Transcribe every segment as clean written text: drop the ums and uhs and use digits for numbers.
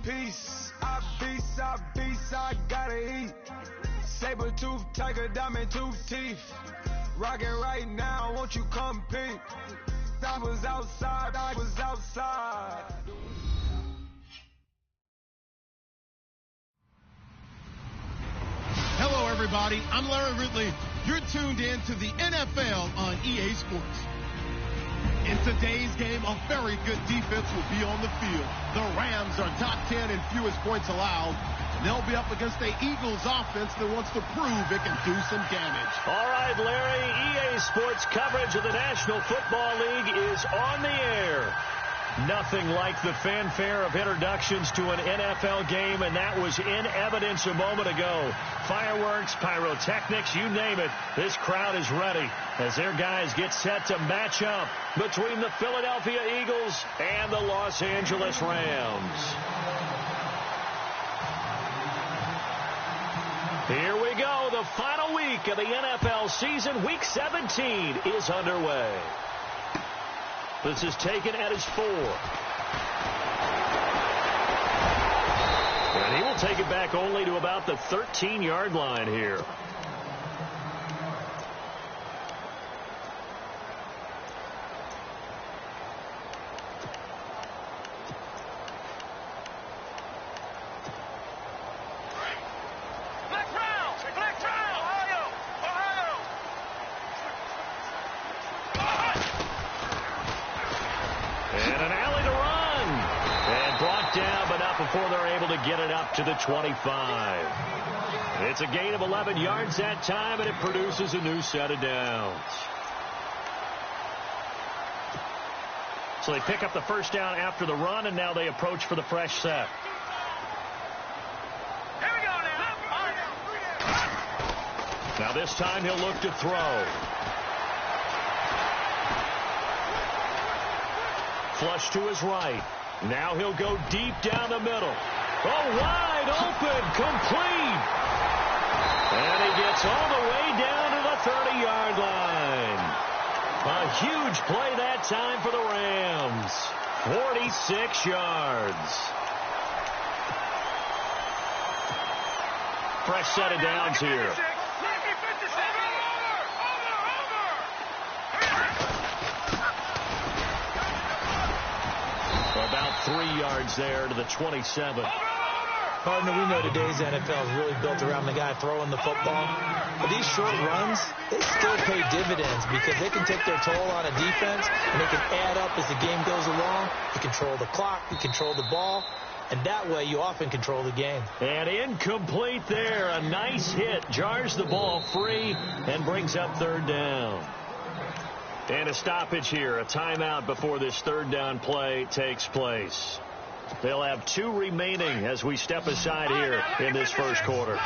piece. I beast, I gotta eat. Saber tooth, tiger, diamond tooth teeth. Rockin' right now, won't you come peep? I was outside. Hello, everybody. I'm Larry Ridley. You're tuned in to the NFL on EA Sports. In today's game, a very good defense will be on the field. The Rams are top 10 in fewest points allowed. They'll be up against the Eagles offense that wants to prove it can do some damage. All right, Larry, EA Sports coverage of the National Football League is on the air. Nothing like the fanfare of introductions to an NFL game, and that was in evidence a moment ago. Fireworks, pyrotechnics, you name it. This crowd is ready as their guys get set to match up between the Philadelphia Eagles and the Los Angeles Rams. Here we go. The final week of the NFL season. Week 17 is underway. This is taken at his 4. And he will take it back only to about the 13-yard line here. Before they're able to get it up to the 25. It's a gain of 11 yards that time, and it produces a new set of downs. So they pick up the first down after the run, and now they approach for the fresh set. Here we go now. Now this time he'll look to throw. Flush to his right. Now he'll go deep down the middle. Oh, wide open, complete. And he gets all the way down to the 30-yard line. A huge play that time for the Rams. 46 yards. Fresh set of downs here. About 3 yards there to the 27. Partner, we know today's NFL is really built around the guy throwing the football. But these short runs, they still pay dividends because they can take their toll on a defense, and they can add up as the game goes along. You control the clock, you control the ball, and that way you often control the game. And incomplete there. A nice hit. Jars the ball free and brings up third down. And a stoppage here, a timeout before this third down play takes place. They'll have 2 remaining as we step aside here in this first quarter.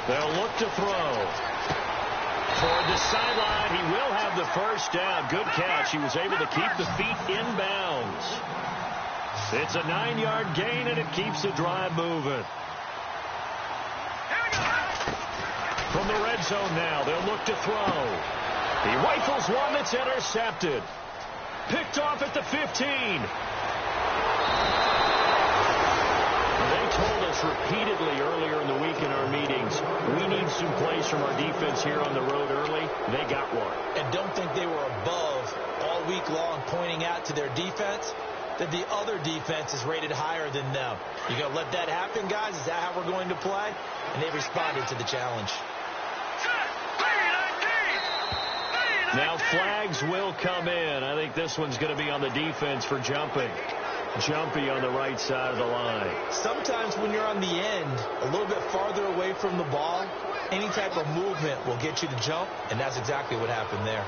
They'll look to throw. Toward the sideline, he will have the first down. Good catch. He was able to keep the feet inbounds. It's a 9-yard gain, and it keeps the drive moving. From the red zone now, they'll look to throw. He rifles one that's intercepted. Picked off at the 15. They told us repeatedly earlier in the week in our meetings, we need some plays from our defense here on the road early. They got one. And don't think they were above all week long pointing out to their defense that the other defense is rated higher than them. You going to let that happen, guys? Is that how we're going to play? And they responded to the challenge. Now flags will come in. I think this one's going to be on the defense for jumping. Jumpy on the right side of the line. Sometimes when you're on the end, a little bit farther away from the ball, any type of movement will get you to jump, and that's exactly what happened there.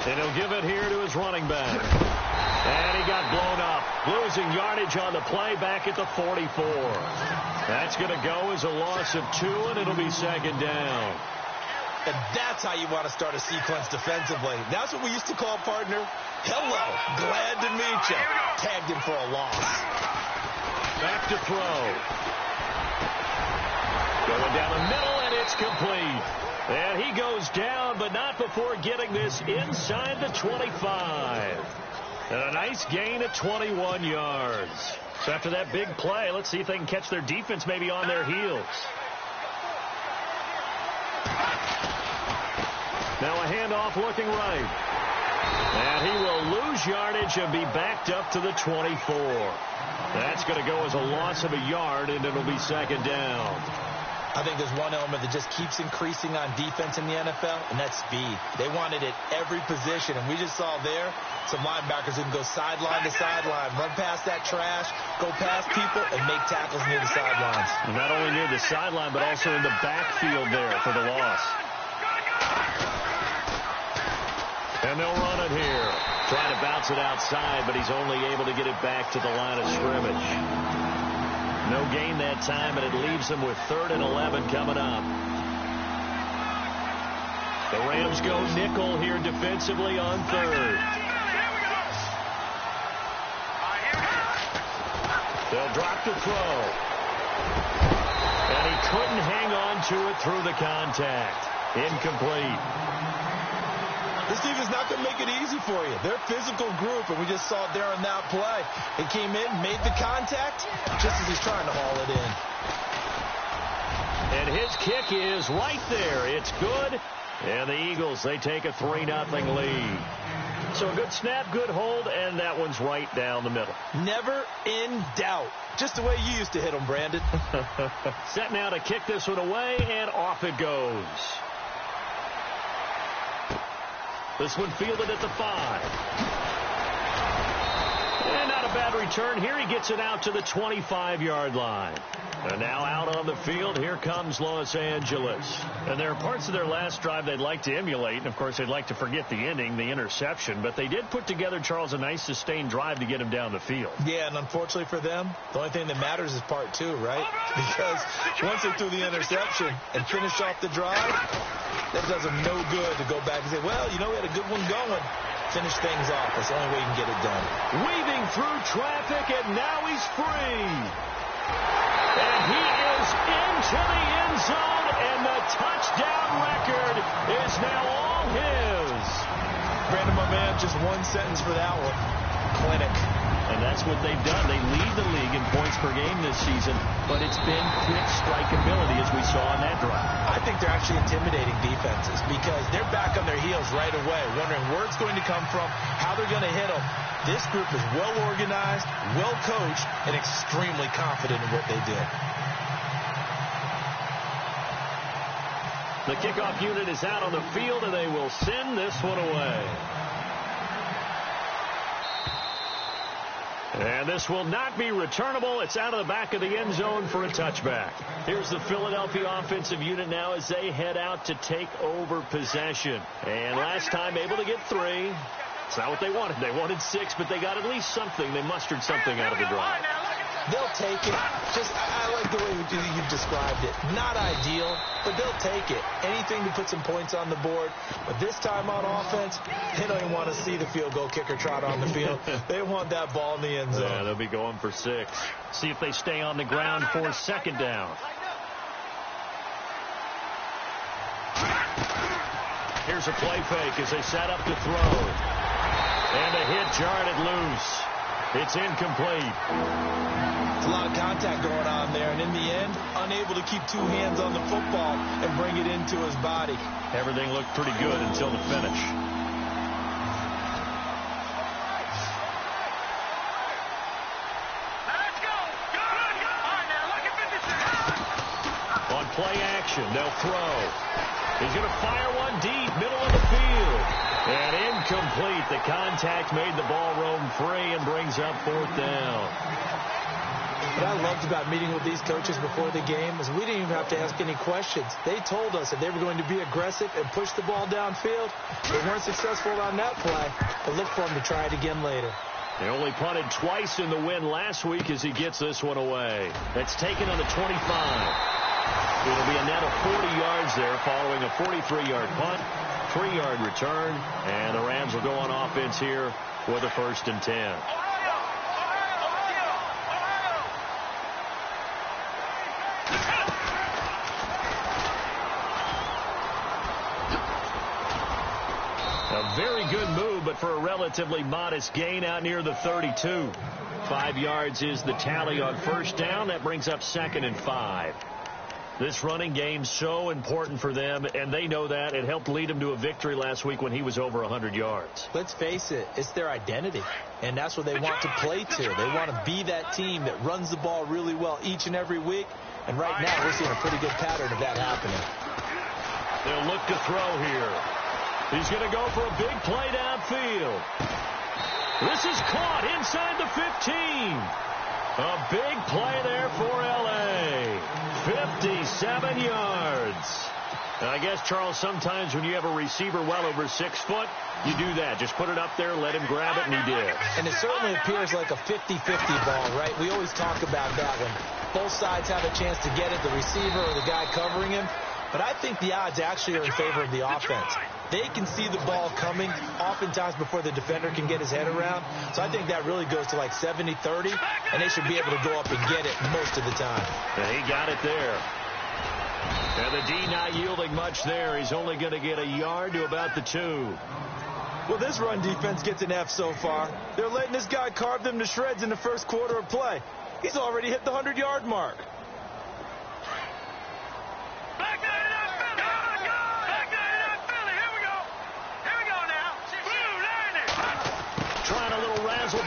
And he'll give it here to his running back. And he got blown up. Losing yardage on the play back at the 44. That's going to go as a loss of 2, and it'll be second down. And that's how you want to start a sequence defensively. That's what we used to call, partner, hello, glad to meet you. Tagged him for a loss. Back to throw. Going down the middle, and it's complete. And he goes down, but not before getting this inside the 25. And a nice gain of 21 yards. So after that big play, let's see if they can catch their defense maybe on their heels. Now a handoff looking right. And he will lose yardage and be backed up to the 24. That's going to go as a loss of a yard, and it'll be second down. I think there's one element that just keeps increasing on defense in the NFL, and that's speed. They want it at every position, and we just saw there some linebackers who can go sideline to sideline, run past that trash, go past people, and make tackles near the sidelines. Not only near the sideline, but also in the backfield there for the loss. And they'll run it here. Trying to bounce it outside, but he's only able to get it back to the line of scrimmage. No gain that time, and it leaves them with 3rd and 11 coming up. The Rams go nickel here defensively on 3rd. They'll drop to throw. And he couldn't hang on to it through the contact. Incomplete. This defense is not going to make it easy for you. They're a physical group, and we just saw it there on that play. He came in, made the contact, just as he's trying to haul it in. And his kick is right there. It's good. And the Eagles, they take a 3-0 lead. So a good snap, good hold, and that one's right down the middle. Never in doubt. Just the way you used to hit them, Brandon. Set now to kick this one away, and off it goes. This one fielded at the 5. And not a bad return. Here he gets it out to the 25-yard line. And now out on the field, here comes Los Angeles. And there are parts of their last drive they'd like to emulate. And, of course, they'd like to forget the ending, the interception. But they did put together, Charles, a nice sustained drive to get him down the field. Yeah, and unfortunately for them, the only thing that matters is part 2, right? Because once they threw the interception and finished off the drive, that does them no good to go back and say, well, you know, we had a good one going. Finish things off. That's the only way you can get it done. Weaving through traffic, and now he's free. And he is into the end zone, and the touchdown record is now all his. Brandon, my man, just one sentence for that one. Clinic. And that's what they've done. They lead the league in points per game this season, but it's been quick strikeability as we saw on that drive. I think they're actually intimidating defenses because they're back on their heels right away, wondering where it's going to come from, how they're going to hit them. This group is well organized, well coached, and extremely confident in what they did. The kickoff unit is out on the field, and they will send this one away. And this will not be returnable. It's out of the back of the end zone for a touchback. Here's the Philadelphia offensive unit now as they head out to take over possession. And last time able to get 3. It's not what they wanted. They wanted 6, but they got at least something. They mustered something out of the drive. They'll take it. I like the way you described it. Not ideal, but they'll take it. Anything to put some points on the board. But this time on offense, they don't even want to see the field goal kicker trot on the field. They want that ball in the end zone. Yeah, they'll be going for 6. See if they stay on the ground for second down. Here's a play fake as they set up to throw. And a hit jarred it loose. It's incomplete. It's a lot of contact going on there, and in the end, unable to keep 2 hands on the football and bring it into his body. Everything looked pretty good until the finish. Let's go. Good. On now, look at 56. On play action, they'll throw. He's going to fire one deep, middle of the field. And incomplete. The contact made the ball roam free and brings up 4th down. What I loved about meeting with these coaches before the game is we didn't even have to ask any questions. They told us that they were going to be aggressive and push the ball downfield. They weren't successful on that play, but look for them to try it again later. They only punted twice in the win last week as he gets this one away. That's taken on the 25. It'll be a net of 40 yards there following a 43-yard punt, 3-yard return, and the Rams will go on offense here with a 1st and 10. A very good move, but for a relatively modest gain out near the 32. 5 yards is the tally on 1st down. That brings up 2nd and 5. This running game's so important for them, and they know that. It helped lead them to a victory last week when he was over 100 yards. Let's face it, it's their identity, and that's what they want to play to. They want to be that team that runs the ball really well each and every week, and right now we're seeing a pretty good pattern of that happening. They'll look to throw here. He's going to go for a big play downfield. This is caught inside the 15. A big play there for L.A. 57 yards. And I guess, Charles, sometimes when you have a receiver well over 6 foot, you do that. Just put it up there, let him grab it, and he did. And it certainly appears like a 50-50 ball, right? We always talk about that when both sides have a chance to get it, the receiver or the guy covering him. But I think the odds actually are in favor of the offense. They can see the ball coming oftentimes before the defender can get his head around. So I think that really goes to like 70-30, and they should be able to go up and get it most of the time. And he got it there. And the D not yielding much there. He's only going to get a yard to about the 2. Well, this run defense gets an F so far. They're letting this guy carve them to shreds in the first quarter of play. He's already hit the 100-yard mark.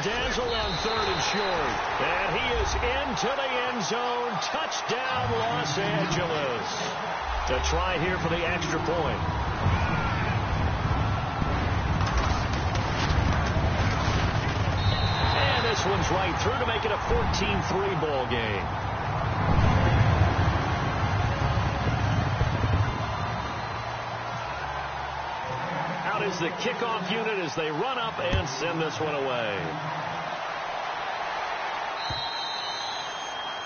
Dazzle on 3rd and short. And he is into the end zone. Touchdown, Los Angeles. To try here for the extra point. And this one's right through to make it a 14-3 ball game. Is the kickoff unit as they run up and send this one away.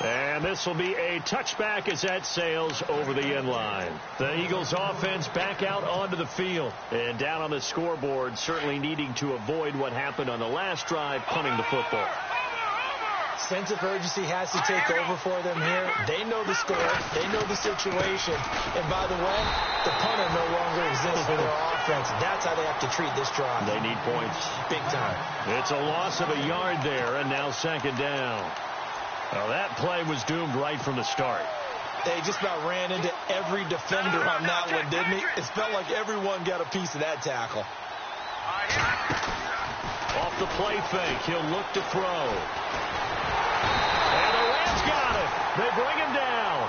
And this will be a touchback as that sails over the end line. The Eagles offense back out onto the field and down on the scoreboard, certainly needing to avoid what happened on the last drive, punting the football. Sense of urgency has to take over for them here. They know the score. They know the situation. And by the way, the punter no longer exists for their offense. That's how they have to treat this drive. They need points. Big time. It's a loss of a yard there, and now 2nd down. Well, that play was doomed right from the start. They just about ran into every defender on that one, didn't he? It felt like everyone got a piece of that tackle. Off the play fake, he'll look to throw. And the Rams got it. They bring him down.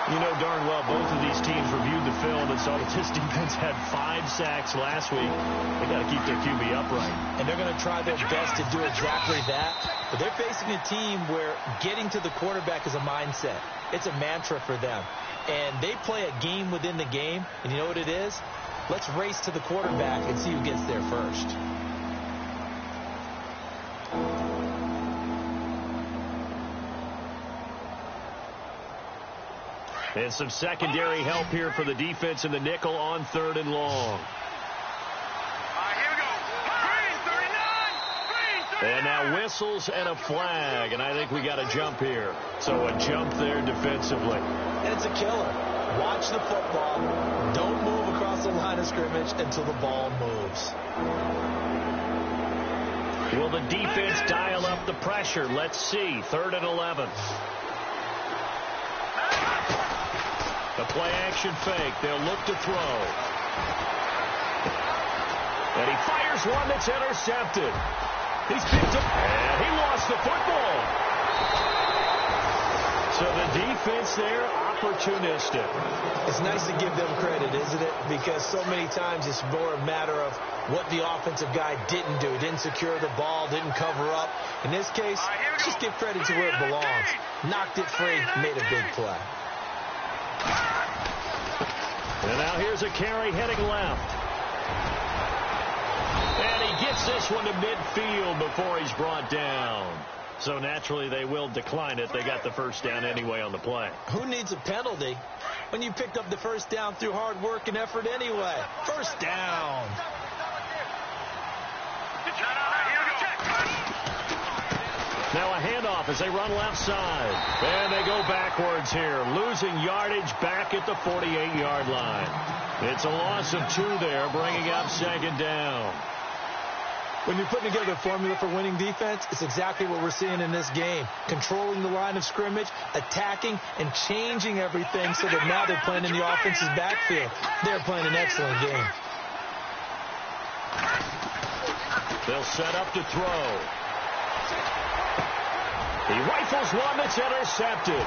You know darn well both of these teams reviewed the film and saw that this defense had 5 sacks last week. They got to keep their QB upright. And they're going to try their best to do exactly that. But they're facing a team where getting to the quarterback is a mindset. It's a mantra for them. And they play a game within the game. And you know what it is? Let's race to the quarterback and see who gets there first. And some secondary help here for the defense in the nickel on 3rd and long. And now whistles and a flag, and I think we got a jump here. So a jump there defensively. And it's a killer. Watch the football. Don't move across the line of scrimmage until the ball moves. Will the defense dial up the pressure? Let's see. 3rd and 11. The play-action fake. They'll look to throw. And he fires one that's intercepted. He's picked up, and he lost the football. So the defense there, opportunistic. It's nice to give them credit, isn't it? Because so many times it's more a matter of what the offensive guy didn't do. Didn't secure the ball, didn't cover up. In this case, just give credit to where it belongs. Knocked it free, made a big play. And now here's a carry heading left. And he gets this one to midfield before he's brought down. So naturally they will decline it. They got the first down anyway on the play. Who needs a penalty when you picked up the first down through hard work and effort anyway? First down. Now a handoff as they run left side. And they go backwards here, losing yardage back at the 48-yard line. It's a loss of 2 there, bringing up second down. When you're putting together a formula for winning defense, it's exactly what we're seeing in this game. Controlling the line of scrimmage, attacking, and changing everything so that now they're playing in the offense's backfield. They're playing an excellent game. They'll set up to throw. He rifles one that's intercepted.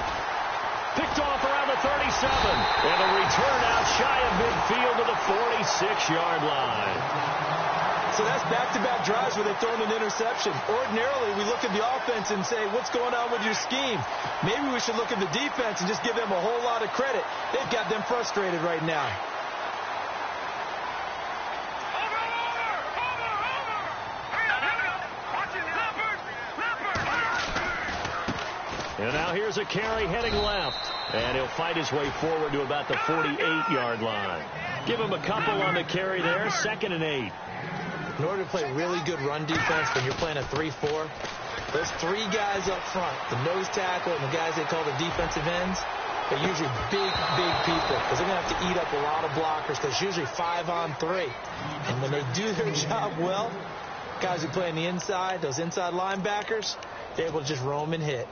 Picked off around the 37. And a return out shy of midfield to the 46-yard line. So that's back-to-back drives where they've thrown an interception. Ordinarily, we look at the offense and say, what's going on with your scheme? Maybe we should look at the defense and just give them a whole lot of credit. They've got them frustrated right now. And now here's a carry heading left. And he'll fight his way forward to about the 48-yard line. Give him a couple on the carry there. 2nd and 8. In order to play really good run defense when you're playing a 3-4, those 3 guys up front, the nose tackle and the guys they call the defensive ends, they're usually big people because they're going to have to eat up a lot of blockers because it's usually 5-on-3. And when they do their job well, guys who play on the inside, those inside linebackers, they're able to just roam and hit.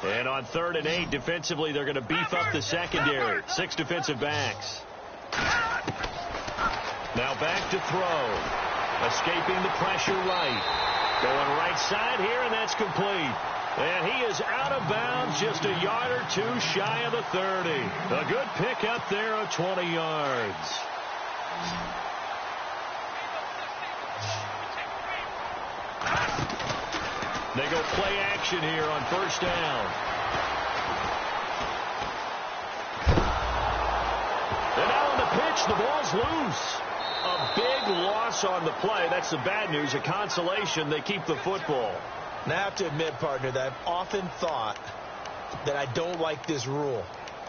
And on 3rd and 8, defensively, they're going to beef up the secondary. 6 defensive backs. Now back to throw. Escaping the pressure right. Going right side here, and that's complete. And he is out of bounds just a yard or 2 shy of the 30. A good pickup there of 20 yards. They go play action here on 1st down. And now on the pitch, the ball's loose. A big loss on the play. That's the bad news. A consolation, they keep the football. Now, I have to admit, partner, that I've often thought that I don't like this rule,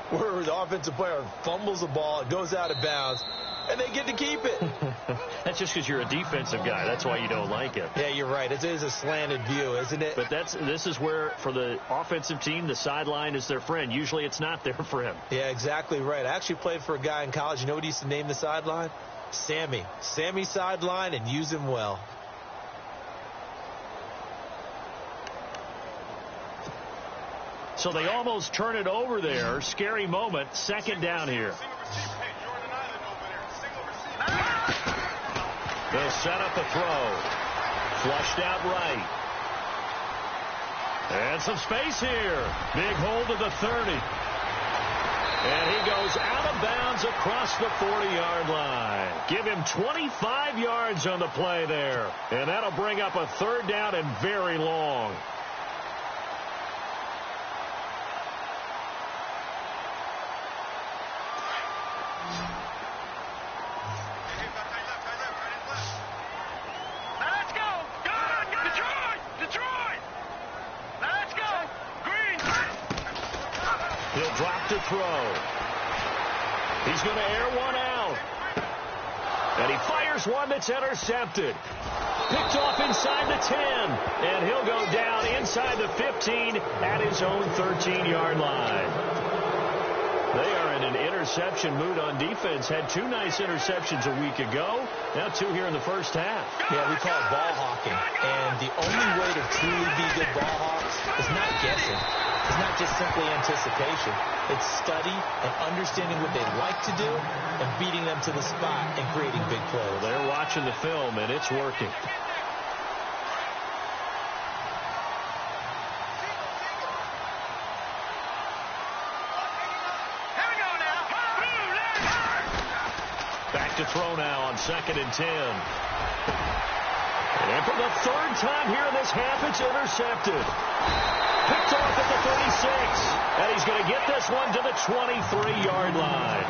where the offensive player fumbles the ball, it goes out of bounds, and they get to keep it. That's just because you're a defensive guy. That's why you don't like it. Yeah, you're right. It is a slanted view, isn't it? But this is where, for the offensive team, the sideline is their friend. Usually it's not their friend. Yeah, exactly right. I actually played for a guy in college. You know what he used to name the sideline? Sammy. Sammy sideline, and use him well. So they almost turn it over there. Scary moment. 2nd down here. They'll set up a throw. Flushed out right. And some space here. Big hold to the 30. And he goes out of bounds across the 40-yard line. Give him 25 yards on the play there. And that'll bring up a 3rd down and very long. He'll drop to throw. He's going to air one out. And he fires one that's intercepted. Picked off inside the 10. And he'll go down inside the 15 at his own 13-yard line. They are in an interception mood on defense. Had 2 nice interceptions a week ago. Now 2 here in the first half. Yeah, we call it ball hawking. And the only way to truly be good ball hawks is not guessing. It's not just simply anticipation. It's study and understanding what they like to do and beating them to the spot and creating big plays. Well, they're watching the film, and it's working. Back to throw now on 2nd and 10. And for the 3rd time here in this half, it's intercepted. Picked off at the 36. And he's going to get this one to the 23-yard line.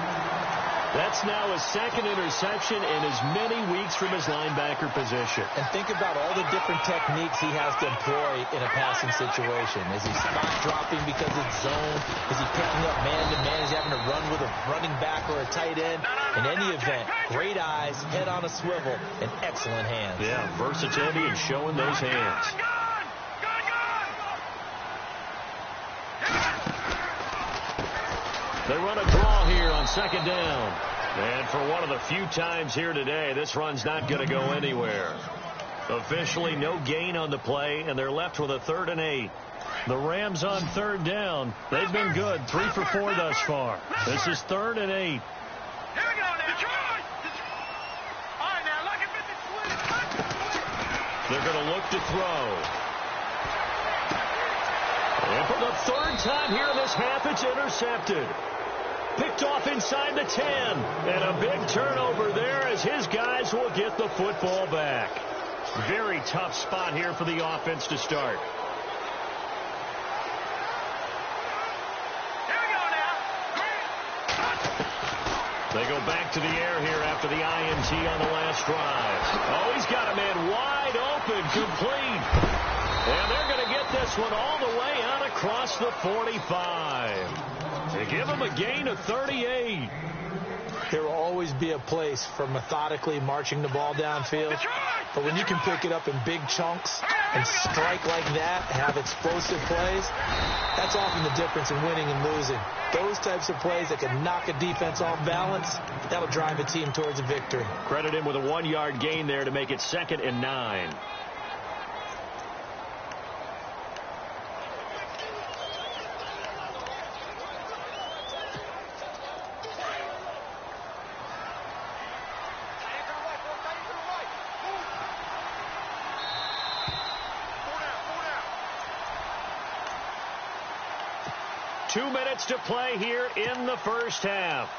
That's now his second interception in as many weeks from his linebacker position. And think about all the different techniques he has to employ in a passing situation. Is he spot dropping because it's zone? Is he picking up man-to-man? Is he having to run with a running back or a tight end? In any event, great eyes, head on a swivel, and excellent hands. Yeah, versatility and showing those hands. They run a draw here on second down. And for one of the few times here today, this run's not going to go anywhere. Officially, no gain on the play, and they're left with a 3rd and 8. The Rams on third down. They've been good, 3 for 4 thus far. This is 3rd and 8. Here we go now. Detroit! All right, now, look at the They're going to look to throw. And for the 3rd time here in this half, it's intercepted. Picked off inside the 10. And a big turnover there as his guys will get the football back. Very tough spot here for the offense to start. Here we go now. They go back to the air here after the INT on the last drive. Oh, he's got a man wide open, complete. And they're going to get this one all the way out across the 45. To give him a gain of 38. There will always be a place for methodically marching the ball downfield. But when you can pick it up in big chunks and strike like that, have explosive plays, that's often the difference in winning and losing. Those types of plays that can knock a defense off balance, that'll drive a team towards a victory. Credit him with a 1-yard gain there to make it 2nd and 9. To play here in the first half.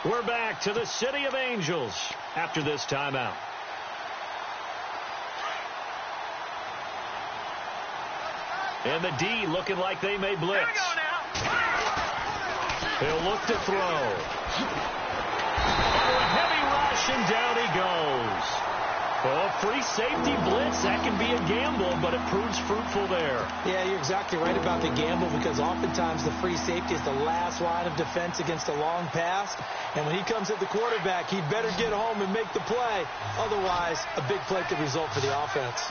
We're back to the City of Angels after this timeout. And the D looking like they may blitz. He'll look to throw. Oh, a heavy rush, and down he goes. Oh, free safety blitz, that can be a gamble, but it proves fruitful there. Yeah, you're exactly right about the gamble, because oftentimes the free safety is the last line of defense against a long pass. And when he comes at the quarterback, he better get home and make the play. Otherwise, a big play could result for the offense.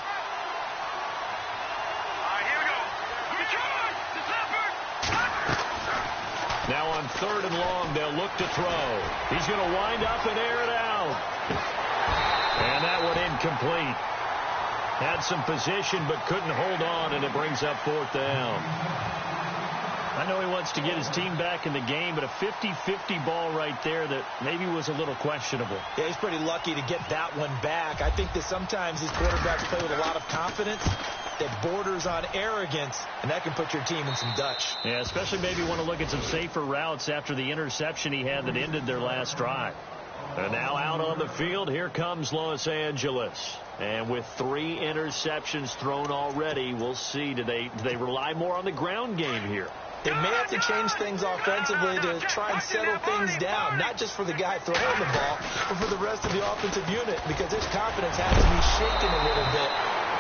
All right, here we go. Now on 3rd and long, they'll look to throw. He's going to wind up and air it out. And that one incomplete. Had some position but couldn't hold on, and it brings up 4th down. I know he wants to get his team back in the game, but a 50-50 ball right there that maybe was a little questionable. Yeah, he's pretty lucky to get that one back. I think that sometimes these quarterbacks play with a lot of confidence that borders on arrogance, and that can put your team in some Dutch. Yeah, especially maybe want to look at some safer routes after the interception he had that ended their last drive. And now out on the field, here comes Los Angeles. And with 3 interceptions thrown already, we'll see. Do they rely more on the ground game here? They may have to change things offensively to try and settle things down, not just for the guy throwing the ball, but for the rest of the offensive unit, because his confidence has to be shaken a little bit.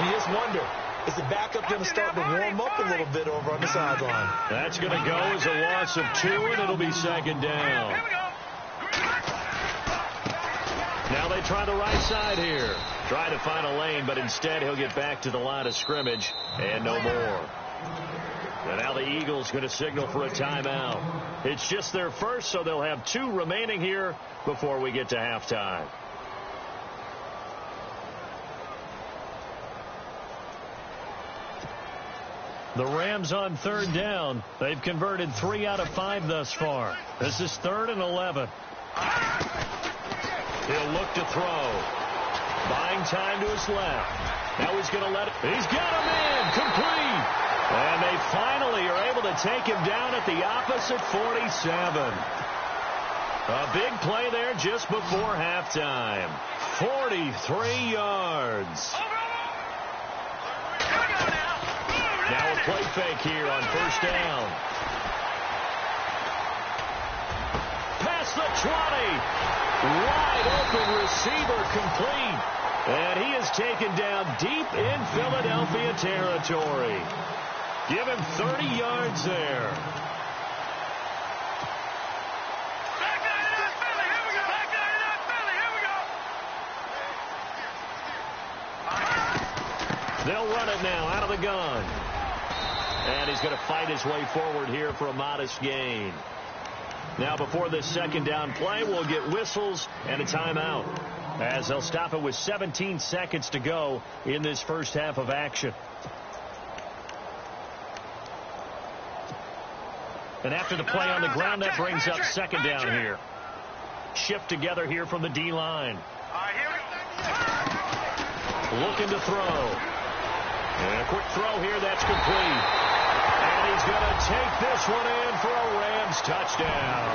And you just wonder, is the backup going to start to warm up a little bit over on the sideline? That's going to go as a loss of 2, and it'll be 2nd down. Now they try the right side here. Try to find a lane, but instead he'll get back to the line of scrimmage, and no more. And now the Eagles going to signal for a timeout. It's just their first, so they'll have 2 remaining here before we get to halftime. The Rams on 3rd down. They've converted 3 out of 5 thus far. This is 3rd and 11. He'll look to throw. Buying time to his left. Now he's going to let it. He's got him in. Complete. And they finally are able to take him down at the opposite 47. A big play there just before halftime. 43 yards. Now a play fake here on 1st down. Pass the 20. Wide open receiver complete. And he is taken down deep in Philadelphia territory. Give him 30 yards there. They'll run it now out of the gun. And he's going to fight his way forward here for a modest gain. Now before this second down play, we'll get whistles and a timeout, as they'll stop it with 17 seconds to go in this first half of action. And after the play on the ground, that brings up second down here. Shift together here from the D-line. Looking to throw. And a quick throw here, that's complete. And he's going to take this one in for a Rams touchdown.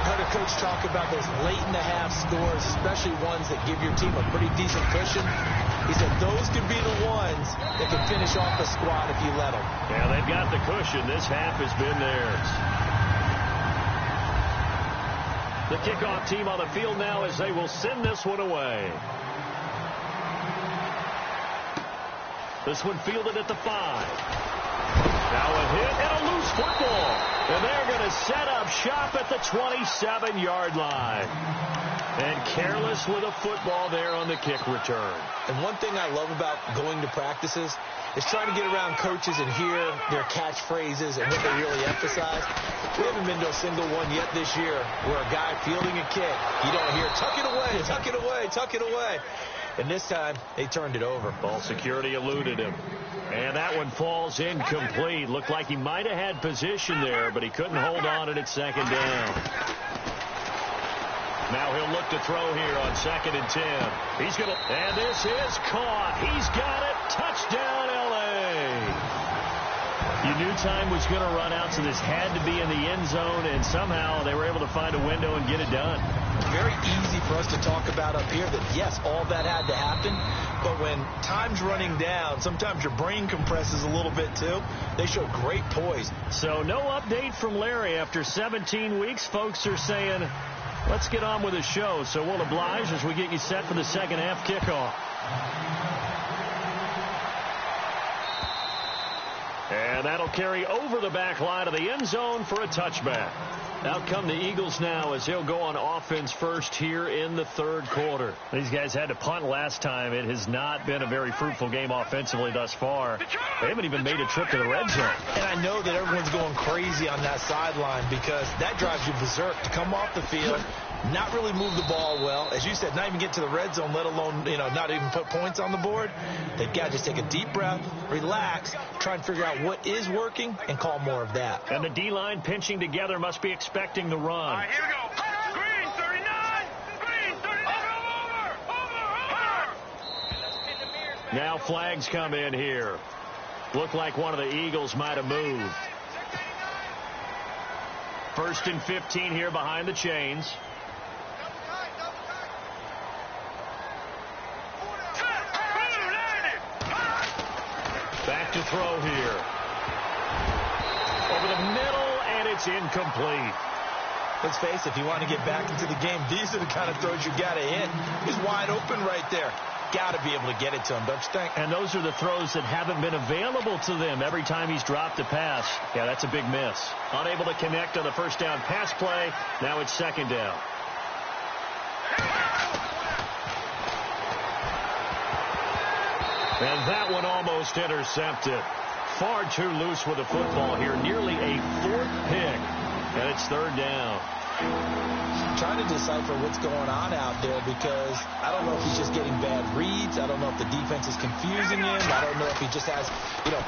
Heard a coach talk about those late-in-the-half scores, especially ones that give your team a pretty decent cushion. He said those could be the ones that can finish off the squad if you let them. Yeah, they've got the cushion. This half has been theirs. The kickoff team on the field now as they will send this one away. This one fielded at the 5. Now a hit and a loose football. And they're going to set up shop at the 27-yard line. And careless with a football there on the kick return. And one thing I love about going to practices is trying to get around coaches and hear their catchphrases and what they really emphasize. We haven't been to a single one yet this year where a guy fielding a kick, you don't hear, tuck it away, tuck it away, tuck it away. And this time, they turned it over. Ball security eluded him. And that one falls incomplete. Looked like he might have had position there, but he couldn't hold on at second down. Now he'll look to throw here on 2nd and 10. He's going to, and this is caught. He's got it. Touchdown, L.A. You knew time was going to run out, so this had to be in the end zone, and somehow they were able to find a window and get it done. Very easy for us to talk about up here that, yes, all that had to happen, but when time's running down, sometimes your brain compresses a little bit too. They showed great poise. So no update from Larry after 17 weeks. Folks are saying, let's get on with the show. So we'll oblige as we get you set for the second half kickoff. And that'll carry over the back line of the end zone for a touchback. Out come the Eagles now as they'll go on offense first here in the third quarter. These guys had to punt last time. It has not been a very fruitful game offensively thus far. They haven't even made a trip to the red zone. And I know that everyone's going crazy on that sideline because that drives you berserk to come off the field, not really move the ball well. As you said, not even get to the red zone, let alone, not even put points on the board. They've got to just take a deep breath, relax, try and figure out what is working, and call more of that. And the D-line pinching together must be expecting the run. All right, here we go. Green 39. Green 39. Over. Now flags come in here. Looked like one of the Eagles might have moved. 1st and 15 here behind the chains. Back to throw here. Over the middle, and it's incomplete. Let's face it, if you want to get back into the game, these are the kind of throws you got to hit. He's wide open right there. Got to be able to get it to him, don't you think? And those are the throws that haven't been available to them every time he's dropped a pass. Yeah, that's a big miss. Unable to connect on the first down pass play. Now it's second down. And that one almost intercepted. Far too loose with the football here. Nearly a 4th pick. And it's third down. I'm trying to decipher what's going on out there because I don't know if he's just getting bad reads. I don't know if the defense is confusing him. I don't know if he just has,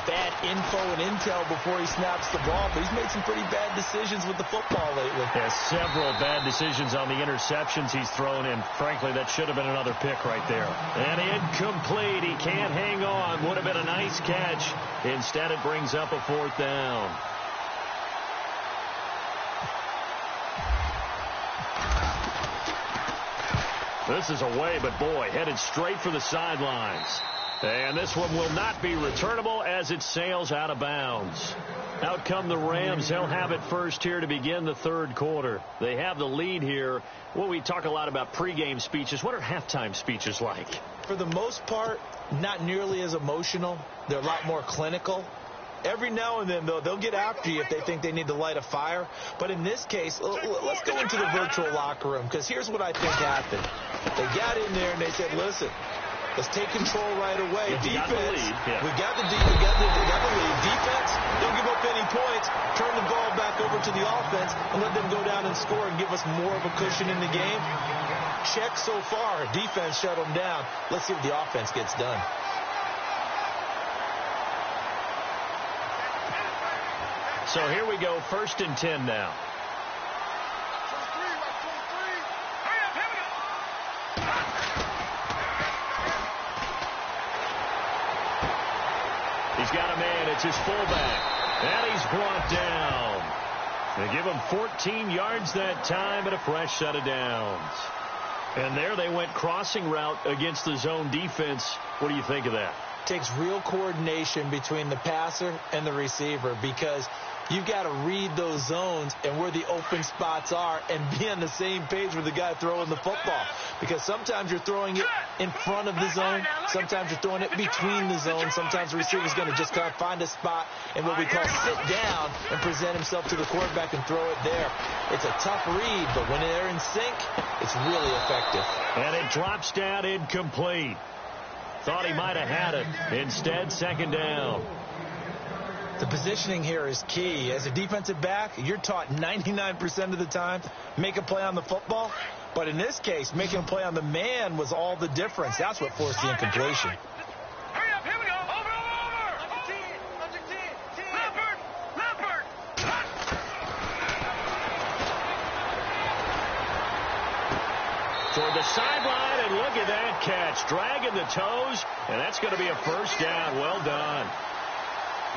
bad info and intel before he snaps the ball. But he's made some pretty bad decisions with the football lately. Yeah, several bad decisions on the interceptions he's thrown in. Frankly, that should have been another pick right there. And incomplete. He can't hang on. Would have been a nice catch. Instead, it brings up a 4th down. This is away, but boy, headed straight for the sidelines. And this one will not be returnable as it sails out of bounds. Out come the Rams. They'll have it first here to begin the third quarter. They have the lead here. Well, we talk a lot about pregame speeches. What are halftime speeches like? For the most part, not nearly as emotional. They're a lot more clinical. Every now and then, though, they'll get after you if they think they need to light a fire. But in this case, let's go into the virtual locker room, because here's what I think happened. They got in there and they said, listen, let's take control right away. Defense, we got the lead. Defense, don't give up any points. Turn the ball back over to the offense and let them go down and score and give us more of a cushion in the game. Check so far. Defense shut them down. Let's see what the offense gets done. So here we go, 1st and 10 now. He's got a man. It's his fullback. And he's brought down. They give him 14 yards that time and a fresh set of downs. And there they went crossing route against the zone defense. What do you think of that? Takes real coordination between the passer and the receiver, because you've got to read those zones and where the open spots are and be on the same page with the guy throwing the football. Because sometimes you're throwing it in front of the zone. Sometimes you're throwing it between the zones. Sometimes the receiver's going to just kind of find a spot and what we call sit down and present himself to the quarterback and throw it there. It's a tough read, but when they're in sync, it's really effective. And it drops down incomplete. Thought he might have had it. Instead, 2nd down. The positioning here is key. As a defensive back, you're taught 99% of the time, make a play on the football. But in this case, making a play on the man was all the difference. That's what forced the incompletion. Hurry up, here we go. Over. Under 10. Leopard. Toward the sideline, and look at that catch. Dragging the toes, and that's going to be a 1st down. Well done.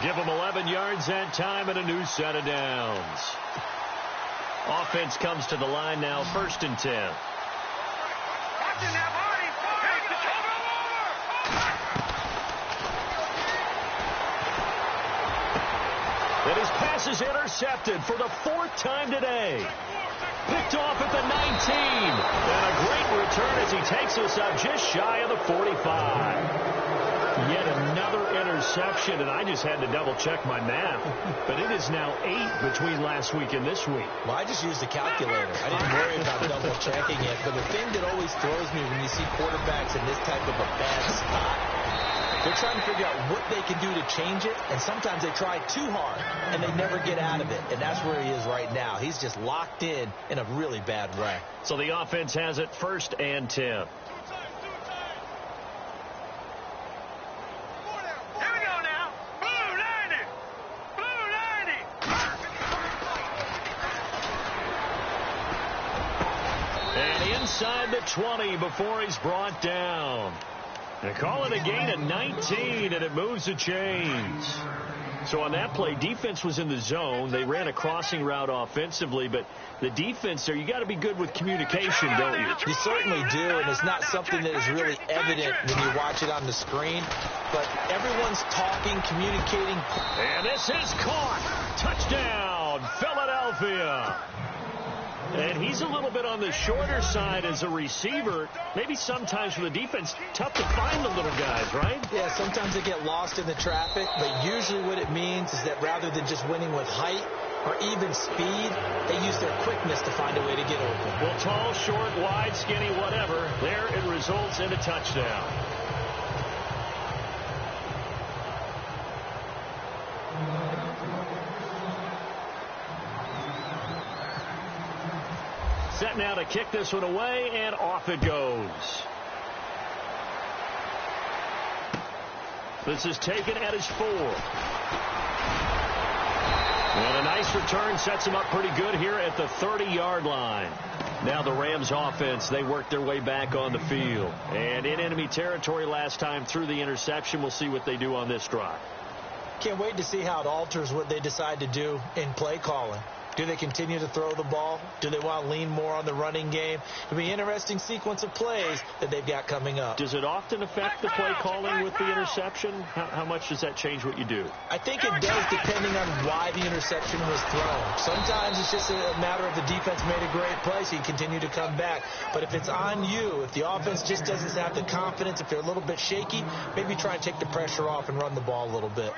Give them 11 yards that time and a new set of downs. Offense comes to the line now, 1st and 10. Watching that body. And his pass is intercepted for the 4th time today. Picked off at the 19. And a great return as he takes us up just shy of the 45. Yet another interception, and I just had to double-check my math. But it is now 8 between last week and this week. Well, I just used a calculator. I didn't worry about double-checking it. But the thing that always throws me when you see quarterbacks in this type of a bad spot, they're trying to figure out what they can do to change it, and sometimes they try too hard, and they never get out of it. And that's where he is right now. He's just locked in a really bad way. So the offense has it 1st and 10. Inside the 20 before he's brought down. They call it a gain of 19, and it moves the chains. So on that play, defense was in the zone. They ran a crossing route offensively, but the defense there, you got to be good with communication, don't you? You certainly do, and it's not something that is really evident when you watch it on the screen. But everyone's talking, communicating. And this is caught. Touchdown, Philadelphia. And he's a little bit on the shorter side as a receiver. Maybe sometimes for the defense, tough to find the little guys, right? Yeah, sometimes they get lost in the traffic, but usually what it means is that rather than just winning with height or even speed, they use their quickness to find a way to get open. Well, tall, short, wide, skinny, whatever, there it results in a touchdown. Set now to kick this one away, and off it goes. This is taken at his 4. And a nice return sets him up pretty good here at the 30-yard line. Now the Rams offense, they work their way back on the field. And in enemy territory last time through the interception. We'll see what they do on this drive. Can't wait to see how it alters what they decide to do in play calling. Do they continue to throw the ball? Do they want to lean more on the running game? It'll be an interesting sequence of plays that they've got coming up. Does it often affect the play calling with the interception? How much does that change what you do? I think it does, depending on why the interception was thrown. Sometimes it's just a matter of the defense made a great play, so you continue to come back. But if it's on you, if the offense just doesn't have the confidence, if they're a little bit shaky, maybe try and take the pressure off and run the ball a little bit.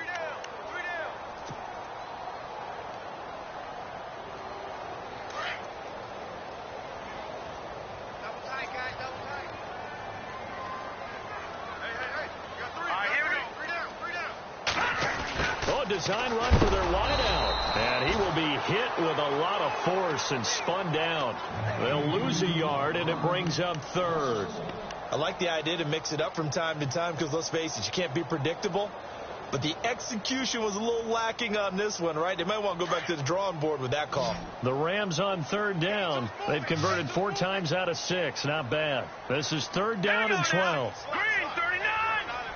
Design run for their wideout, and he will be hit with a lot of force and spun down. They'll lose a yard, and it brings up third. I like the idea to mix it up from time to time because, let's face it, you can't be predictable. But the execution was a little lacking on this one, right? They might want to go back to the drawing board with that call. The Rams on third down. They've converted 4 times out of 6. Not bad. This is third down and 12. Green 39!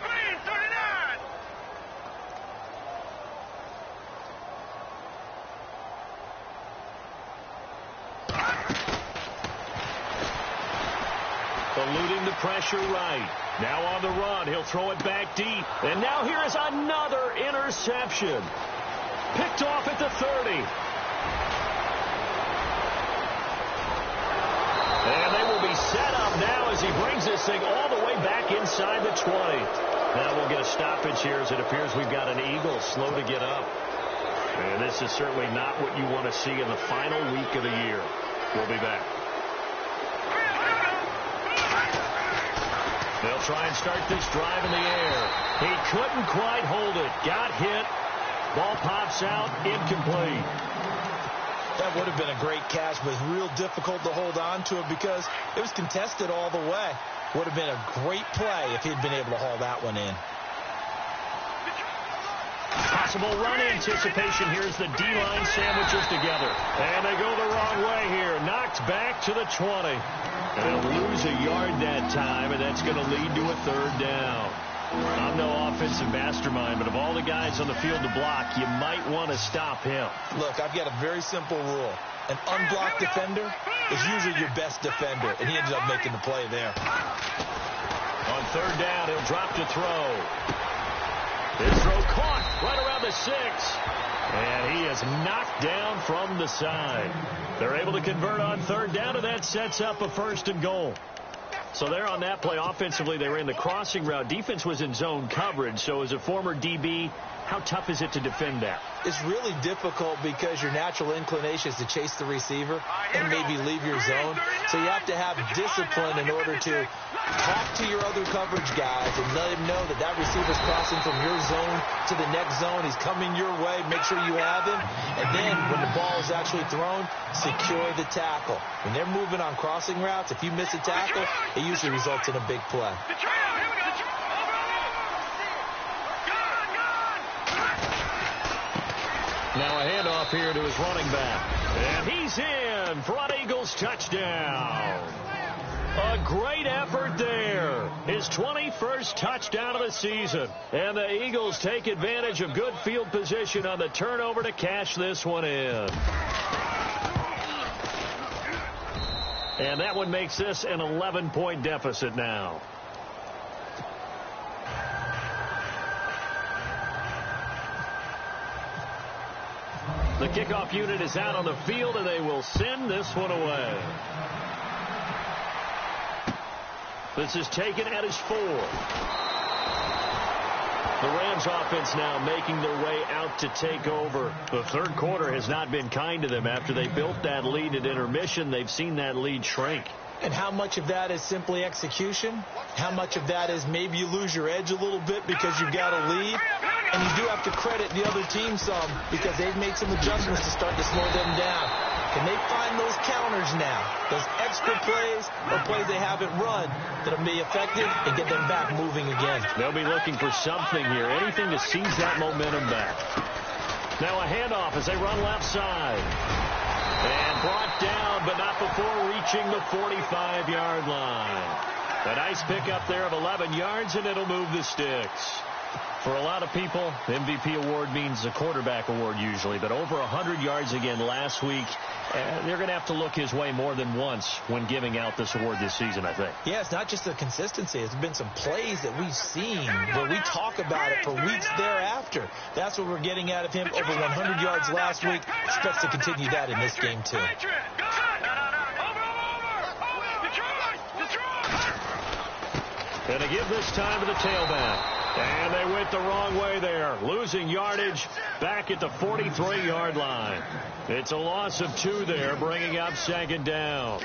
Green 39! Eluding the pressure right. Now on the run. He'll throw it back deep. And now here is another interception. Picked off at the 30. And they will be set up now as he brings this thing all the way back inside the 20. Now we'll get a stoppage here as it appears we've got an Eagle slow to get up. And this is certainly not what you want to see in the final week of the year. We'll be back. They'll try and start this drive in the air. He couldn't quite hold it. Got hit. Ball pops out. Incomplete. That would have been a great catch, but it's real difficult to hold on to it because it was contested all the way. Would have been a great play if he'd been able to haul that one in. Possible run anticipation. Here's the D-line sandwiches together. And they go the wrong way here. Knocked back to the 20. And they'll lose a yard that time, and that's going to lead to a third down. I'm no offensive mastermind, but of all the guys on the field to block, you might want to stop him. Look, I've got a very simple rule. An unblocked defender is usually your best defender, and he ended up making the play there. On third down, he'll drop to throw. His throw caught right around the 6. And he is knocked down from the side. They're able to convert on third down, and that sets up a 1st and goal. So there on that play, offensively, they ran the crossing route. Defense was in zone coverage. So as a former DB, how tough is it to defend that? It's really difficult because your natural inclination is to chase the receiver and maybe leave your zone. So you have to have discipline in order to talk to your other coverage guys and let him know that that receiver's crossing from your zone to the next zone. He's coming your way. Make sure you have him. And then when the ball is actually thrown, secure the tackle. When they're moving on crossing routes, if you miss a tackle, it usually results in a big play. Now a handoff here to his running back. And he's in for an Eagles touchdown. A great effort there. His 21st touchdown of the season. And the Eagles take advantage of good field position on the turnover to cash this one in. And that one makes this an 11-point deficit now. The kickoff unit is out on the field, and they will send this one away. This is taken at his 4. The Rams offense now making their way out to take over. The third quarter has not been kind to them. After they built that lead at intermission, they've seen that lead shrink. And how much of that is simply execution? How much of that is maybe you lose your edge a little bit because you've got a lead? And you do have to credit the other team some because they've made some adjustments to start to slow them down. Can they find those counters now, those extra plays or plays they haven't run that will be effective and get them back moving again? They'll be looking for something here, anything to seize that momentum back. Now a handoff as they run left side. And brought down, but not before reaching the 45-yard line. A nice pickup there of 11 yards, and it'll move the sticks. For a lot of people, the MVP award means a quarterback award usually, but over 100 yards again last week. They're going to have to look his way more than once when giving out this award this season, I think. Yeah, it's not just the consistency. It's been some plays that we've seen where we talk about it for weeks thereafter. That's what we're getting out of him. Over 100 yards last week. Expects to continue that in this game, too. Going to give this time to the tailback. And they went the wrong way there. Losing yardage back at the 43-yard line. It's a loss of 2 there, bringing up second down.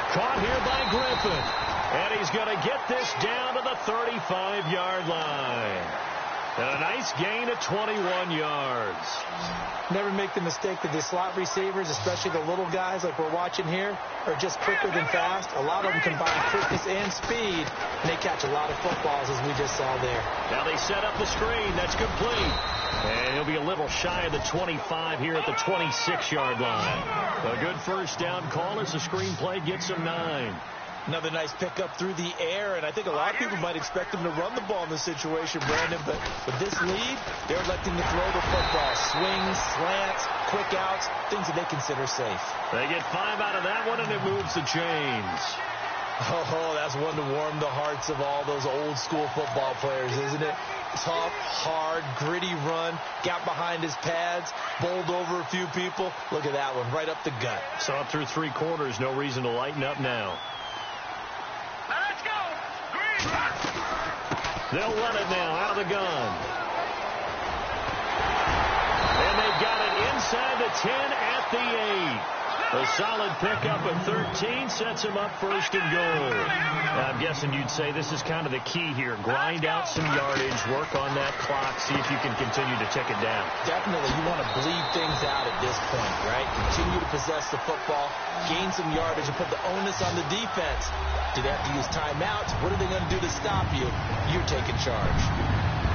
Caught here by Griffin. And he's going to get this down to the 35-yard line. And a nice gain of 21 yards. Never make the mistake that the slot receivers, especially the little guys like we're watching here, are just quicker than fast. A lot of them combine quickness and speed, and they catch a lot of footballs, as we just saw there. Now they set up the screen. That's complete. And he'll be a little shy of the 25 here at the 26-yard line. A good first down call as the screen play gets him 9. Another nice pickup through the air, and I think a lot of people might expect him to run the ball in this situation, Brandon, but with this lead, they're electing to throw the football. Swings, slants, quick outs, things that they consider safe. They get 5 out of that one, and it moves the chains. Oh, that's one to warm the hearts of all those old-school football players, isn't it? Tough, hard, gritty run, got behind his pads, bowled over a few people. Look at that one, right up the gut. Saw it through 3 quarters, no reason to lighten up now. Let's go! Green! They'll run it now out of the gun. And they've got it inside the 10 at the 8. A solid pickup of 13 sets him up first and goal. I'm guessing you'd say this is kind of the key here. Grind out some yardage, work on that clock, see if you can continue to tick it down. Definitely. You want to bleed things out at this point, right? Continue to possess the football, gain some yardage, and put the onus on the defense. Do they have to use timeouts? What are they going to do to stop you? You're taking charge.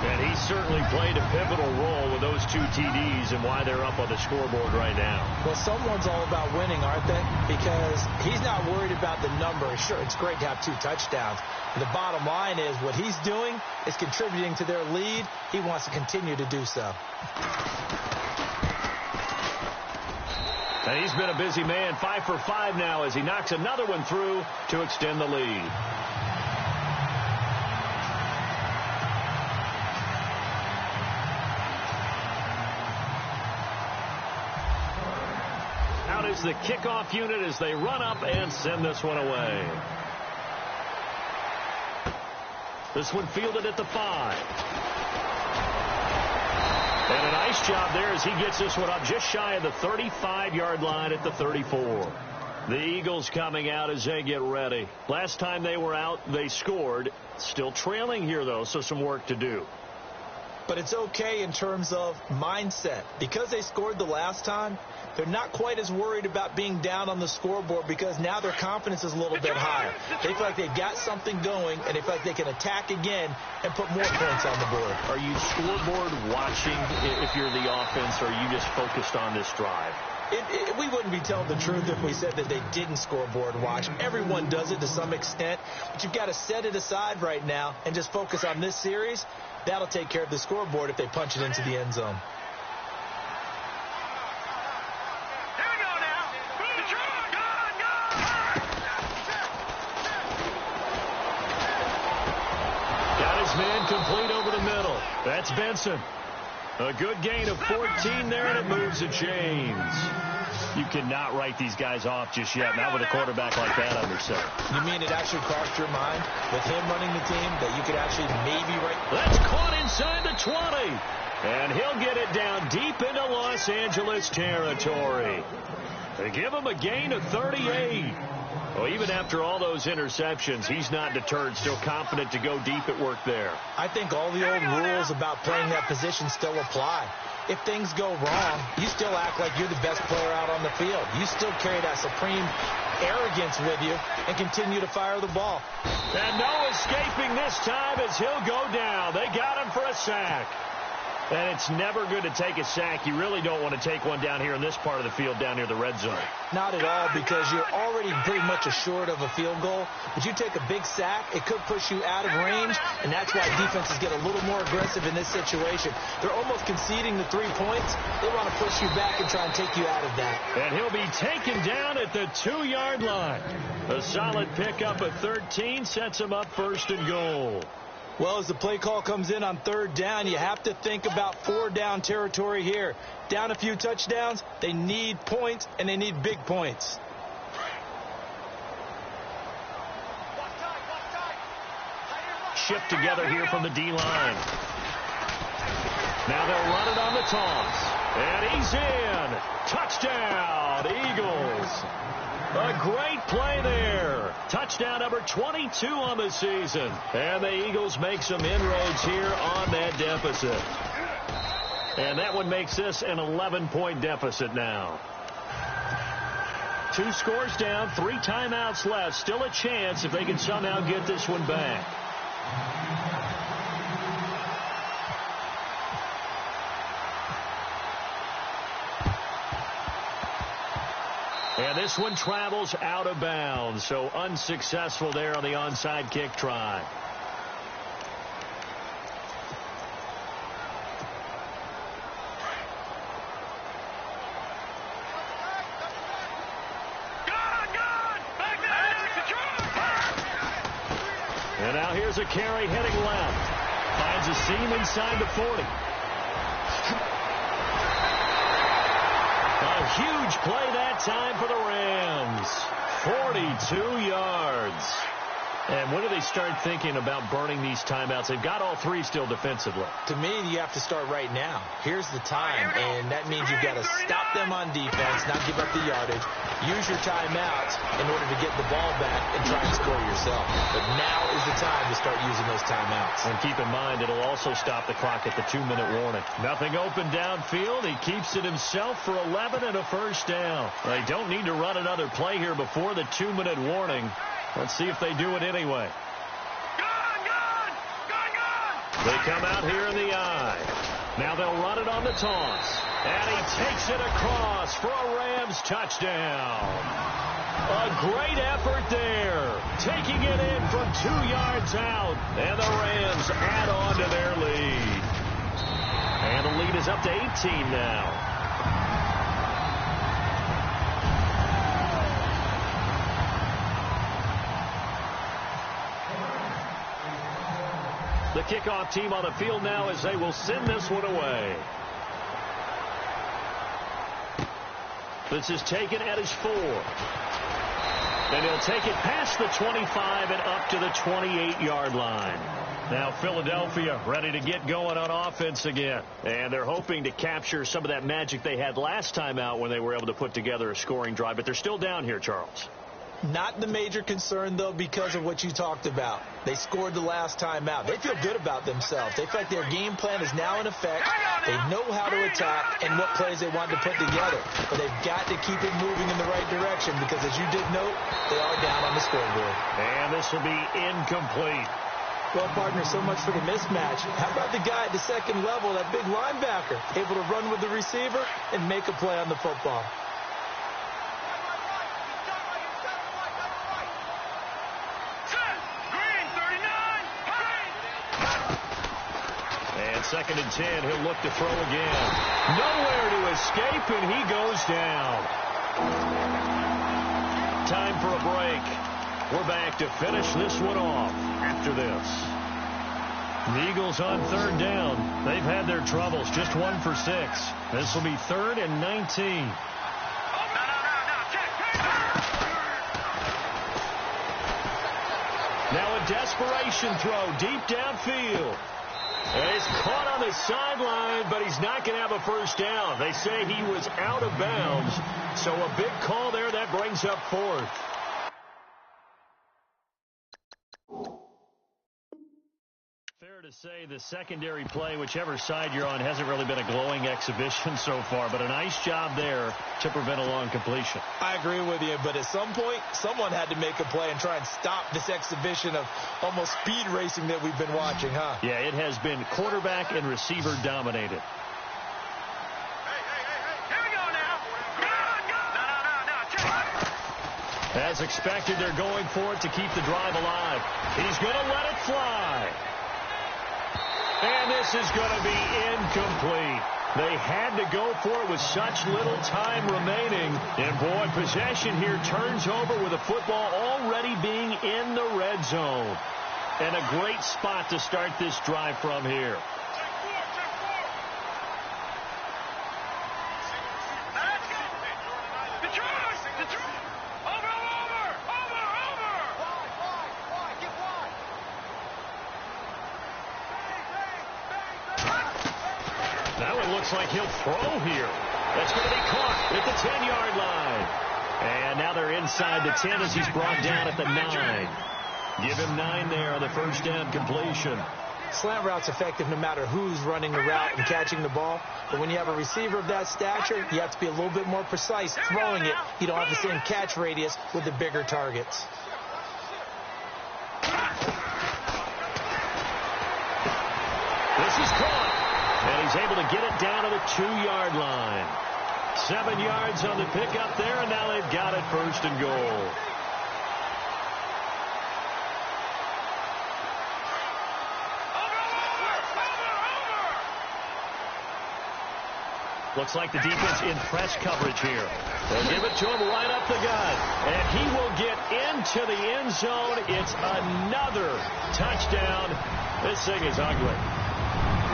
And he certainly played a pivotal role with those 2 TDs and why they're up on the scoreboard right now. Well, someone's all about winning, aren't they? Because he's not worried about the number. Sure, it's great to have 2 touchdowns. But the bottom line is what he's doing is contributing to their lead. He wants to continue to do so. And he's been a busy man, 5 for 5 now as he knocks another one through to extend the lead. Out is the kickoff unit as they run up and send this one away. This one fielded at the 5. And a nice job there as he gets this one up just shy of the 35-yard line at the 34. The Eagles coming out as they get ready. Last time they were out, they scored. Still trailing here, though, so some work to do. But it's okay in terms of mindset. Because they scored the last time, they're not quite as worried about being down on the scoreboard because now their confidence is a little bit higher. They feel like they've got something going, and they feel like they can attack again and put more points on the board. Are you scoreboard watching if you're the offense, or are you just focused on this drive? We wouldn't be telling the truth if we said that they didn't scoreboard watch. Everyone does it to some extent, but you've got to set it aside right now and just focus on this series. That'll take care of the scoreboard if they punch it into the end zone. Here we go now. Got his man complete over the middle. That's Benson. A good gain of 14 there, and it moves the chains. You cannot write these guys off just yet, not with a quarterback like that under center. You mean it actually crossed your mind with him running the team that you could actually maybe write? That's caught inside the 20. And he'll get it down deep into Los Angeles territory. They give him a gain of 38. Well, even after all those interceptions, he's not deterred, still confident to go deep at work there. I think all the old rules about playing that position still apply. If things go wrong, you still act like you're the best player out on the field. You still carry that supreme arrogance with you and continue to fire the ball. And no escaping this time as he'll go down. They got him for a sack. And it's never good to take a sack. You really don't want to take one down here in this part of the field down near the red zone. Not at all, because you're already pretty much assured of a field goal. But you take a big sack, it could push you out of range, and that's why defenses get a little more aggressive in this situation. They're almost conceding the 3 points. They want to push you back and try and take you out of that. And he'll be taken down at the 2-yard line. A solid pickup at 13 sets him up 1st and goal. Well, as the play call comes in on 3rd down, you have to think about 4-down territory here. Down a few touchdowns, they need points, and they need big points. Shift together here from the D-line. Now they'll run it on the toss. And he's in. Touchdown, Eagles. A great play there. Touchdown number 22 on the season. And the Eagles make some inroads here on that deficit. And that one makes this an 11-point deficit now. 2 scores down, 3 timeouts left. Still a chance if they can somehow get this one back. And this one travels out of bounds, so unsuccessful there on the onside kick try. And now here's a carry heading left. Finds a seam inside the 40. A huge play that time for the Rams. 42 yards. And when do they start thinking about burning these timeouts? They've got all 3 still defensively. To me, you have to start right now. Here's the time, and that means you've got to stop them on defense, not give up the yardage. Use your timeouts in order to get the ball back and try and score yourself. But now is the time to start using those timeouts. And keep in mind, it'll also stop the clock at the 2-minute warning. Nothing open downfield. He keeps it himself for 11 and a 1st down. They don't need to run another play here before the 2-minute warning. Let's see if they do it anyway. They come out here in the eye. Now they'll run it on the toss. And he takes it across for a Rams touchdown. A great effort there. Taking it in from 2 yards out. And the Rams add on to their lead. And the lead is up to 18 now. The kickoff team on the field now as they will send this one away. This is taken at his 4. And he'll take it past the 25 and up to the 28-yard line. Now Philadelphia ready to get going on offense again. And they're hoping to capture some of that magic they had last time out when they were able to put together a scoring drive. But they're still down here, Charles. Not the major concern, though, because of what you talked about. They scored the last time out. They feel good about themselves. They feel like their game plan is now in effect. They know how to attack and what plays they want to put together. But they've got to keep it moving in the right direction because, as you did note, they are down on the scoreboard. And this will be incomplete. Well, partner, so much for the mismatch. How about the guy at the second level, that big linebacker, able to run with the receiver and make a play on the football? Second and 10, he'll look to throw again. Nowhere to escape, and he goes down. Time for a break. We're back to finish this one off after this. The Eagles on 3rd down. They've had their troubles, just 1 for 6. This will be 3rd and 19. Now a desperation throw deep downfield. And he's caught on the sideline, but he's not going to have a 1st down. They say he was out of bounds. So a big call there that brings up 4th. say the secondary play, whichever side you're on, hasn't really been a glowing exhibition so far, but a nice job there to prevent a long completion. I agree with you, but at some point, someone had to make a play and try and stop this exhibition of almost speed racing that we've been watching, huh? Yeah, it has been quarterback and receiver dominated. As expected, they're going for it to keep the drive alive. He's going to let it fly. And this is going to be incomplete. They had to go for it with such little time remaining. And, boy, possession here turns over with the football already being in the red zone. And a great spot to start this drive from here. Looks like he'll throw here. That's going to be caught at the 10-yard line. And now they're inside the 10 as he's brought down at the 9. Give him 9 there on the first down completion. Slant route's effective no matter who's running the route and catching the ball. But when you have a receiver of that stature, you have to be a little bit more precise throwing it. You don't have the same catch radius with the bigger targets. This is caught. And he's able to get it down to the 2-yard line. 7 yards on the pickup there, and now they've got it first and goal. Looks like the defense in press coverage here. They'll give it to him right up the gut. And he will get into the end zone. It's another touchdown. This thing is ugly.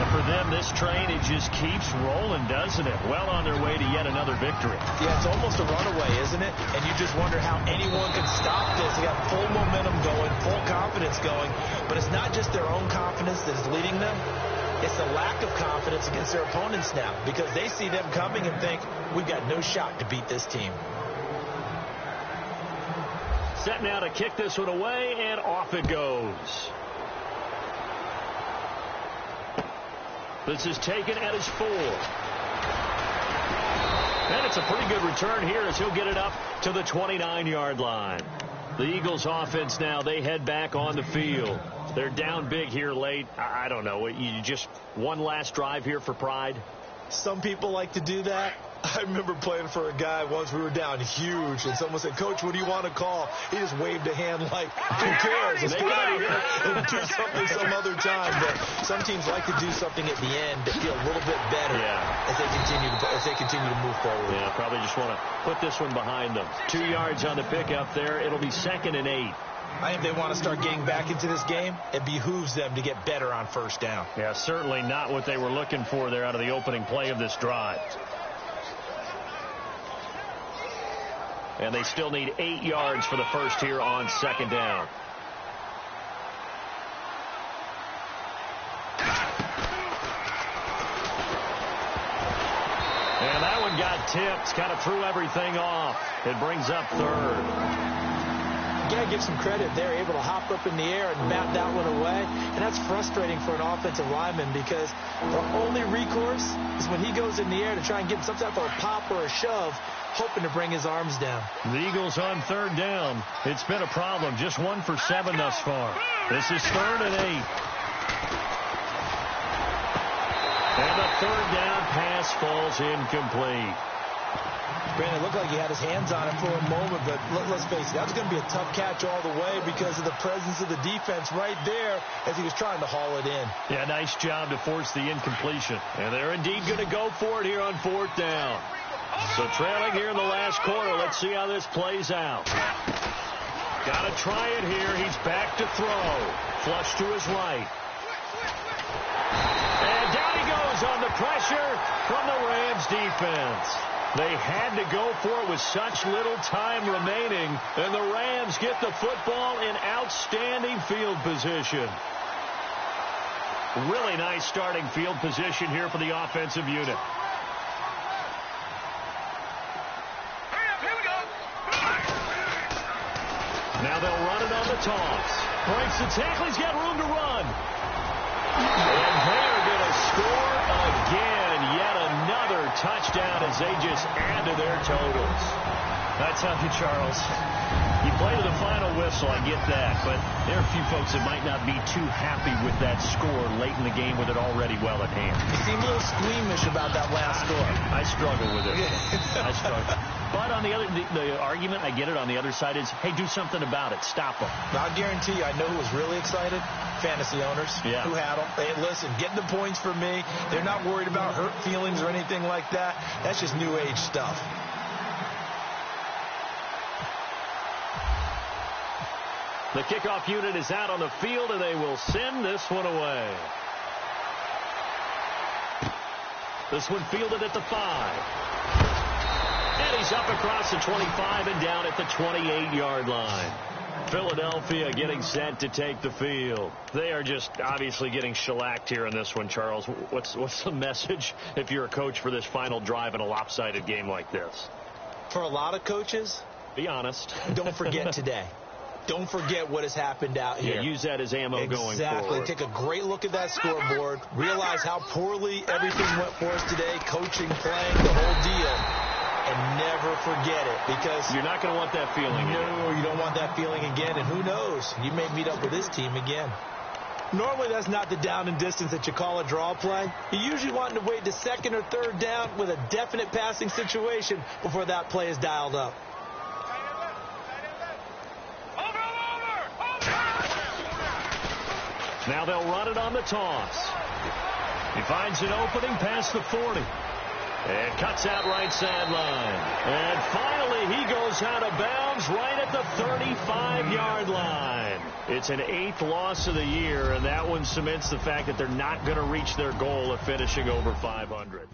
And for them, this train, it just keeps rolling, doesn't it? Well on their way to yet another victory. Yeah, it's almost a runaway, isn't it? And you just wonder how anyone can stop this. They got full momentum going, full confidence going. But it's not just their own confidence that is leading them. It's the lack of confidence against their opponents now, because they see them coming and think, we've got no shot to beat this team. Set now to kick this one away, and off it goes. This is taken at his 4. And it's a pretty good return here as he'll get it up to the 29-yard line. The Eagles offense now, they head back on the field. They're down big here late. I don't know. You just one last drive here for pride? Some people like to do that. I remember playing for a guy once. We were down huge, and someone said, "Coach, what do you want to call?" He just waved a hand like, who cares? Let's get out of here and do something some other time. But some teams like to do something at the end to feel a little bit better as they continue to move forward. Yeah, probably just want to put this one behind them. 2 yards on the pickup there. It'll be 2nd and 8. I think they want to start getting back into this game. It behooves them to get better on first down. Yeah, certainly not what they were looking for there out of the opening play of this drive. And they still need 8 yards for the first here on 2nd down. And that one got tipped. Kind of threw everything off. It brings up 3rd. You got to give some credit. They're able to hop up in the air and bat that one away. And that's frustrating for an offensive lineman because the only recourse is when he goes in the air to try and get some type of a pop or a shove, hoping to bring his arms down. The Eagles on 3rd down. It's been a problem. Just 1 for 7 thus far. This is 3rd and 8. And the 3rd down pass falls incomplete. Brandon, it looked like he had his hands on it for a moment, but let's face it, that was going to be a tough catch all the way because of the presence of the defense right there as he was trying to haul it in. Yeah, nice job to force the incompletion. And they're indeed going to go for it here on 4th down. So trailing here in the last quarter. Let's see how this plays out. Got to try it here. He's back to throw. Flush to his right. And down he goes on the pressure from the Rams defense. They had to go for it with such little time remaining, and the Rams get the football in outstanding field position. Really nice starting field position here for the offensive unit. Now they'll run it on the toss. Breaks the tackle. He's got room to run. And they are going to score again. Yet another touchdown as they just add to their totals. I tell you, Charles, you play to the final whistle, I get that, but there are a few folks that might not be too happy with that score late in the game with it already well at hand. You seem a little squeamish about that last score. I struggle with it. I struggle. But on the other, the argument, I get it, on the other side is, hey, do something about it. Stop them. I'll guarantee you, I know who was really excited. Fantasy owners who had them. Hey, listen, get the points for me. They're not worried about hurt feelings or anything like that. That's just new age stuff. The kickoff unit is out on the field, and they will send this one away. This one fielded at the 5. And he's up across the 25 and down at the 28-yard line. Philadelphia getting set to take the field. They are just obviously getting shellacked here in this one, Charles. What's the message if you're a coach for this final drive in a lopsided game like this? For a lot of coaches, be honest. Don't forget today. Don't forget what has happened out here. Yeah, use that as ammo going forward. Take a great look at that scoreboard. Realize how poorly everything went for us today. Coaching, playing, the whole deal. And never forget it, because you're not going to want that feeling again. No, you don't want that feeling again. And who knows? You may meet up with this team again. Normally, that's not the down and distance that you call a draw play. You usually want to wait to second or third down with a definite passing situation before that play is dialed up. Now they'll run it on the toss. He finds an opening past the 40. And cuts out right sideline. And finally, he goes out of bounds right at the 35-yard line. It's an 8th loss of the year, and that one cements the fact that they're not going to reach their goal of finishing over 500.